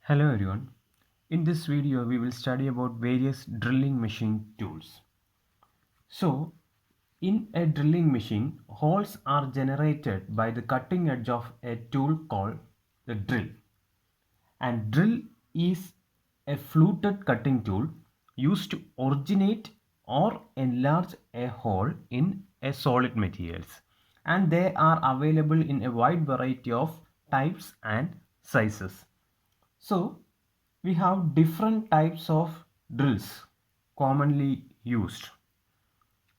Hello everyone. In this video we will study about various drilling machine tools. So in a drilling machine, holes are generated by the cutting edge of a tool called the drill. And drill is a fluted cutting tool used to originate or enlarge a hole in a solid materials. And they are available in a wide variety of types and sizes. So we have different types of drills commonly used.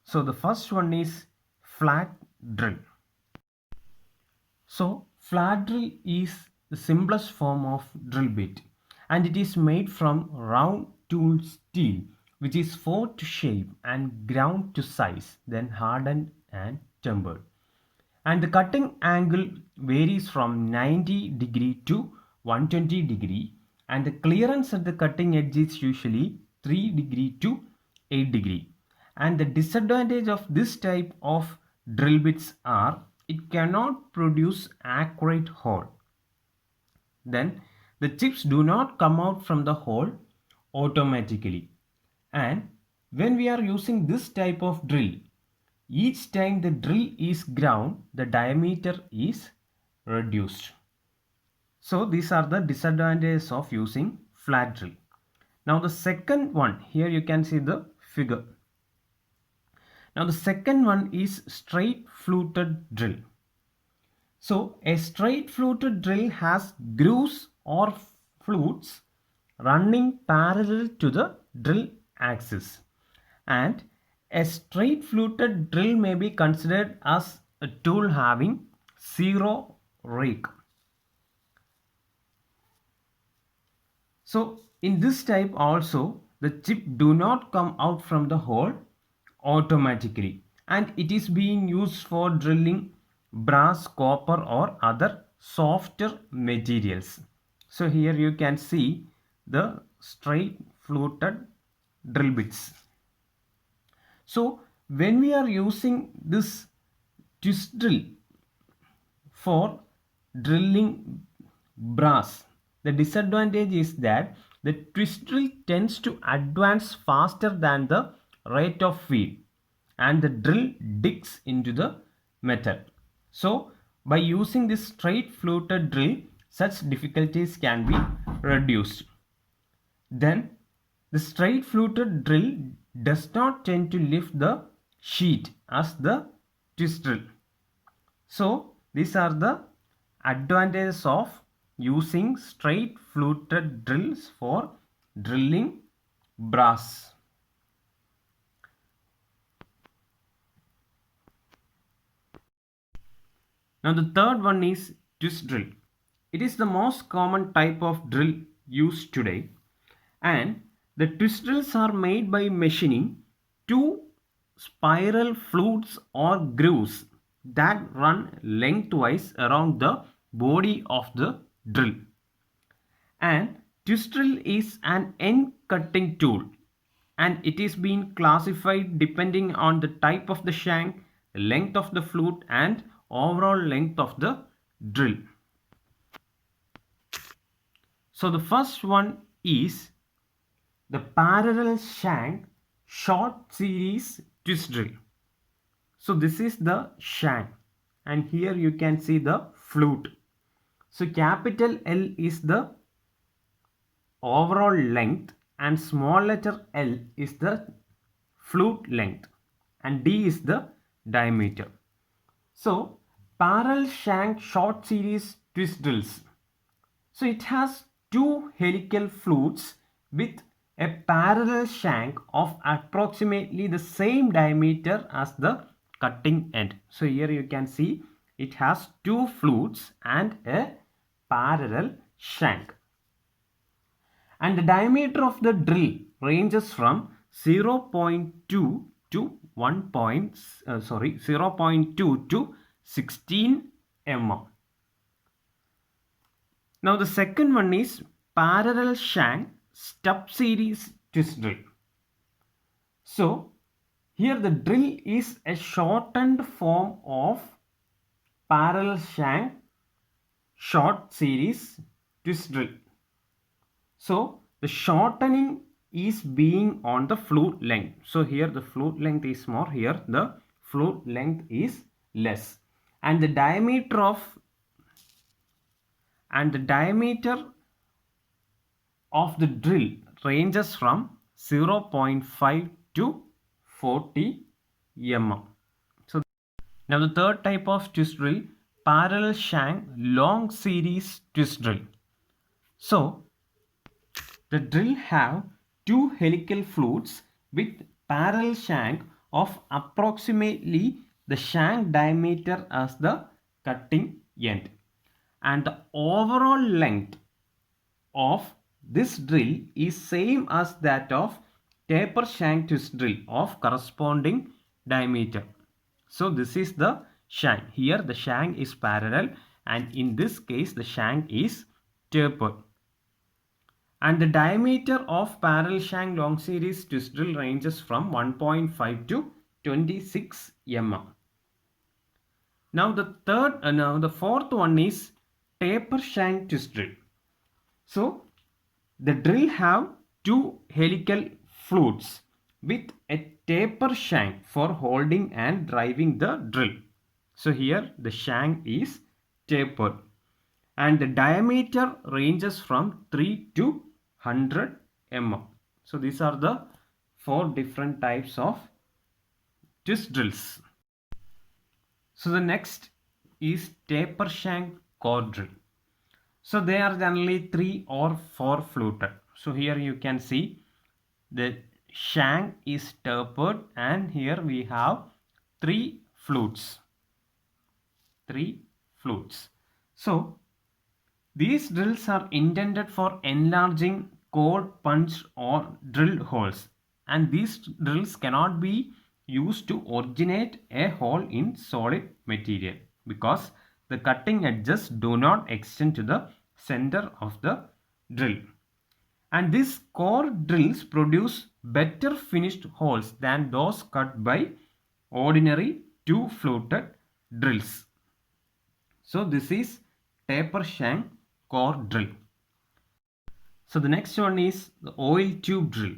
So the first one is flat drill. So flat drill is the simplest form of drill bit and it is made from round tool steel which is forged to shape and ground to size, then hardened and tempered. And the cutting angle varies from 90° to 120°, and the clearance at the cutting edge is usually 3° to 8°. And the disadvantage of this type of drill bits are it cannot produce accurate hole. Then the chips do not come out from the hole automatically. And when we are using this type of drill, each time the drill is ground, the diameter is reduced. So these are the disadvantages of using flat drill. Now the second one, here you can see the figure. Now the second one is straight fluted drill. So a straight fluted drill has grooves or flutes running parallel to the drill axis, and a straight fluted drill may be considered as a tool having zero rake. So in this type also the chip do not come out from the hole automatically, and it is being used for drilling brass, copper or other softer materials. So here you can see the straight fluted drill bits. So when we are using this twist drill for drilling brass, the disadvantage is that the twist drill tends to advance faster than the rate of feed and the drill digs into the metal. So by using this straight fluted drill, such difficulties can be reduced. Then the straight fluted drill does not tend to lift the sheet as the twist drill. So these are the advantages of using straight fluted drills for drilling brass. Now the third one is twist drill. It is the most common type of drill used today, and the twist drills are made by machining two spiral flutes or grooves that run lengthwise around the body of the drill. And twist drill is an end cutting tool, and it is being classified depending on the type of the shank, length of the flute and overall length of the drill. So the first one is the parallel shank short series twist drill. So this is the shank, and here you can see the flute. So capital L is the overall length and small letter L is the flute length and D is the diameter. So parallel shank short series twist drills. So it has two helical flutes with a parallel shank of approximately the same diameter as the cutting end. So here you can see it has two flutes and a parallel shank. And the diameter of the drill ranges from 0.2 to 0.2 to 16 mm. Now the second one is parallel shank stub series twist drill. So here the drill is a shortened form of parallel shank short series twist drill. So the shortening is being on the flute length. So here the flute length is more, here the flute length is less. And the diameter of the drill ranges from 0.5 to 40 mm. So now the third type of twist drill, parallel shank long series twist drill. So the drill have two helical flutes with parallel shank of approximately the shank diameter as the cutting end, and the overall length of this drill is same as that of taper shank twist drill of corresponding diameter. So this is the shank. Here the shank is parallel, and in this case the shank is tapered. And the diameter of parallel shank long series twist drill ranges from 1.5 to 26 mm. Now the fourth one is taper shank twist drill. So the drill have two helical flutes with a taper shank for holding and driving the drill. So here the shank is tapered, and the diameter ranges from 3 to 100 mm. So these are the four different types of twist drills. So the next is taper shank core drill. So they are generally 3 or 4 fluted. So here you can see the shank is tapered, and here we have 3 flutes. 3 flutes. So these drills are intended for enlarging core punch or drill holes, and these drills cannot be used to originate a hole in solid material because the cutting edges do not extend to the center of the drill. And these core drills produce better finished holes than those cut by ordinary two fluted drills. So this is taper shank core drill. So the next one is the oil tube drill.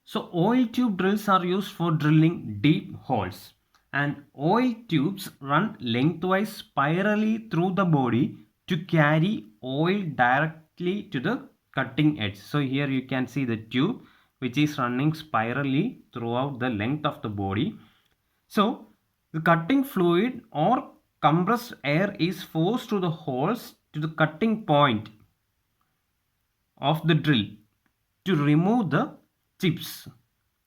So oil tube drills are used for drilling deep holes, and oil tubes run lengthwise spirally through the body to carry oil directly to the cutting edge. So here you can see the tube which is running spirally throughout the length of the body. So the cutting fluid or compressed air is forced through the holes to the cutting point of the drill to remove the chips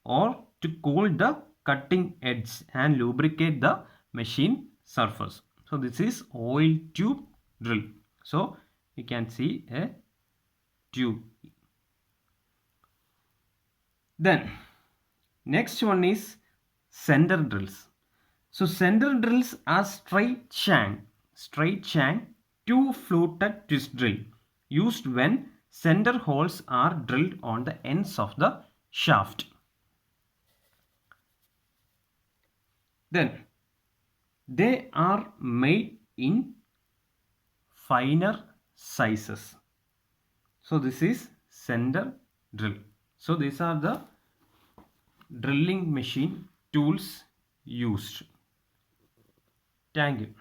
or to cool the cutting edge and lubricate the machine surface. So this is oil tube drill. So you can see a tube. Then next one is center drills. So center drills are straight shank two fluted twist drill used when center holes are drilled on the ends of the shaft. Then they are made in finer sizes. So this is center drill. So these are the drilling machine tools used. Thank you.